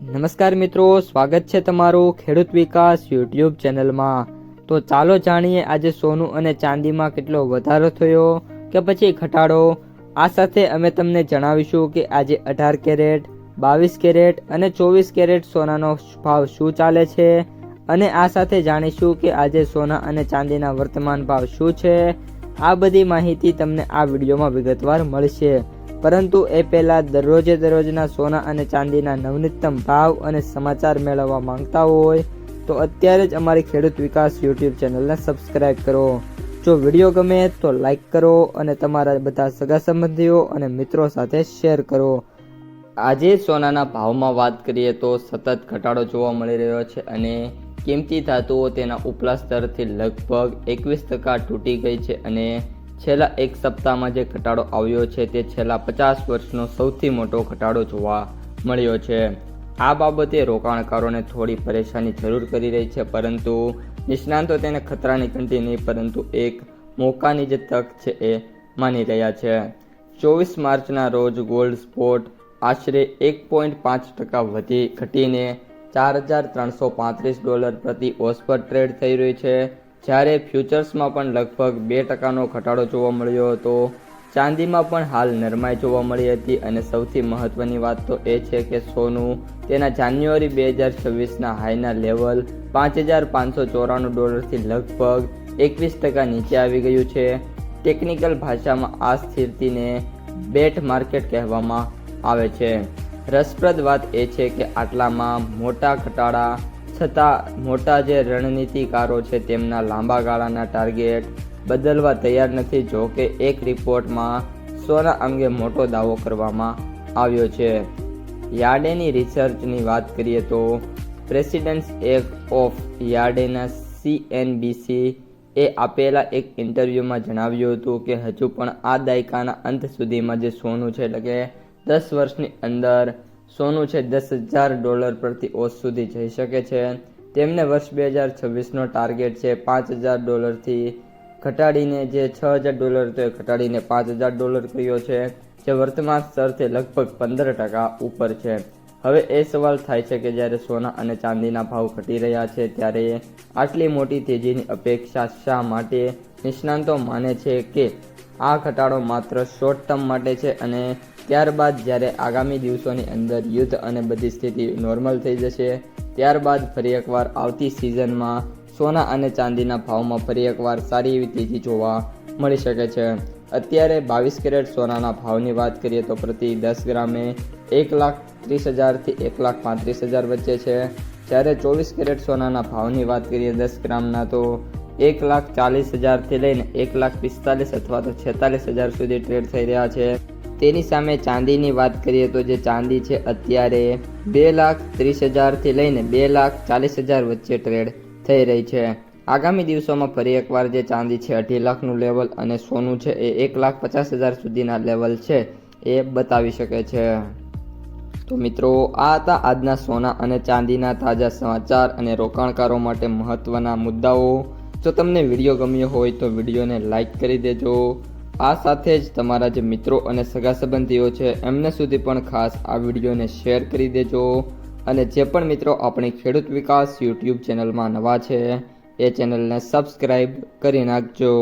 નમસ્કાર મિત્રો, સ્વાગત છે તમારું ખેડૂત વિકાસ યુટ્યુબ ચેનલમાં। તો ચાલો જાણીએ આજે સોનું અને ચાંદીમાં કેટલો વધારો થયો કે પછી ઘટાડો। આ સાથે અમે તમને જણાવીશું કે આજે 18 કેરેટ, 22 કેરેટ અને 24 કેરેટ સોનાનો ભાવ શું ચાલે છે અને આ સાથે જાણીશું કે આજે સોના અને ચાંદીના વર્તમાન ભાવ શું છે। આ બધી માહિતી તમને આ વિડીયોમાં વિગતવાર મળશે, પરંતુ એ પહેલાં દરરોજના સોના અને ચાંદીના નવનીતમ ભાવ અને સમાચાર મેળવવા માંગતા હોય તો અત્યારે જ અમારી ખેડૂત વિકાસ યુટ્યુબ ચેનલને સબસ્ક્રાઈબ કરો। જો વિડીયો ગમે તો લાઈક કરો અને તમારા બધા સગા સંબંધીઓ અને મિત્રો સાથે શેર કરો। આજે સોનાના ભાવમાં વાત કરીએ તો સતત ઘટાડો જોવા મળી રહ્યો છે અને કિંમતી ધાતુઓ તેના ઉપલા સ્તરથી લગભગ 21% તૂટી ગઈ છે અને છેલ્લા એક સપ્તાહમાં જે ઘટાડો આવ્યો છે તે છેલ્લા 50 વર્ષનો સૌથી મોટો ઘટાડો જોવા મળ્યો છે। આ બાબતે રોકાણકારોને થોડી પરેશાની જરૂર કરી રહી છે, પરંતુ નિષ્ણાતો તેને ખતરાની ઘંટી નહીં પરંતુ એક મોકાની જે તક છે એ માની રહ્યા છે। 24 માર્ચના રોજ ગોલ્ડ સ્પોટ આશરે 1.5% ઘટીને $4,335 પ્રતિ ઓસ પર ટ્રેડ થઈ રહ્યું છે, જ્યારે ફ્યુચર્સમાં પણ લગભગ 2%નો ઘટાડો જોવા મળ્યો હતો। ચાંદીમાં પણ હાલ નરમાઈ જોવા મળી હતી અને સૌથી મહત્વની વાત તો એ છે કે સોનું તેના જાન્યુઆરી 2026ના હાઈના લેવલ $5,594 થી લગભગ 21% નીચે આવી ગયું છે। ટેકનિકલ ભાષામાં આ સ્થિતિને બેટ માર્કેટ કહેવામાં આવે છે। રસપ્રદ વાત એ છે કે આટલામાં મોટા ઘટાડા છતાં મોટા જે રણનીતિકારો છે તેમના લાંબા ગાળાના ટાર્ગેટ બદલવા તૈયાર નથી। જો કે એક રિપોર્ટમાં સોના અંગે મોટો દાવો કરવામાં આવ્યો છે। યાર્ડેની રિસર્ચની વાત કરીએ તો પ્રેસિડેન્ટ્સ ઓફ યાર્ડેના CNBC એ આપેલા એક ઇન્ટરવ્યૂમાં જણાવ્યું હતું કે હજુ પણ આ દાયકાના અંત સુધીમાં જે સોનું છે એટલે કે 10 વર્ષની અંદર સોનું છે $10,000 પ્રતિ ઓસ સુધી જઈ શકે છે। તેમને વર્ષ 2026નો ટાર્ગેટ છે $5,000 થી ઘટાડીને જે $6,000 હતો એ ઘટાડીને $5,000 કર્યો છે, જે વર્તમાન સ્તરથી લગભગ 15% ઉપર છે। હવે એ સવાલ થાય છે કે જ્યારે સોના અને ચાંદીના ભાવ ઘટી રહ્યા છે ત્યારે આટલી મોટી તેજીની અપેક્ષા શા માટે? નિષ્ણાતો માને છે કે આ ઘટાડો માત્ર શોર્ટ ટર્મ માટે છે અને ત્યારબાદ જ્યારે આગામી દિવસોની અંદર યુદ્ધ અને બધી સ્થિતિ નોર્મલ થઈ જશે ત્યારબાદ ફરી એકવાર આવતી સિઝનમાં સોના અને ચાંદીના ભાવમાં ફરી એકવાર સારી એવી તેજી જોવા મળી શકે છે। અત્યારે 22 કેરેટ સોનાના ભાવની વાત કરીએ તો પ્રતિ 10 ગ્રામે 1,30,000 થી 1,35,000 વચ્ચે છે, જ્યારે 24 કેરેટ સોનાના ભાવની વાત કરીએ 10 ગ્રામના તો 1,40,000 થી લઈને 1,45,000 અથવા તો 46,000 સુધી ટ્રેડ થઈ રહ્યા છે। તેની સામે ચાંદીની વાત કરીએ તો જે ચાંદી છે અત્યારે 2,30,000 થી લઈને 2,40,000 વચ્ચે ટ્રેડ થઈ રહી છે। આગામી દિવસોમાં ફરી એકવાર જે ચાંદી છે 2.5 લાખનું લેવલ અને સોનું છે એ 1,50,000 સુધીના લેવલ છે એ બતાવી શકે છે। તો મિત્રો, આ હતા આજના સોના અને ચાંદીના તાજા સમાચાર અને રોકાણકારો માટે મહત્વના મુદ્દાઓ। જો તમને વિડીયો ગમ્યો હોય તો વિડીયોને લાઈક કરી દેજો। આ સાથે જ તમારા જે મિત્રો અને સગા સંબંધીઓ છે એમને સુધી પણ ખાસ આ વિડીયોને શેર કરી દેજો અને જે પણ મિત્રો આપણી ખેડૂત વિકાસ યુટ્યુબ ચેનલમાં નવા છે એ ચેનલને સબસ્ક્રાઈબ કરી નાખજો।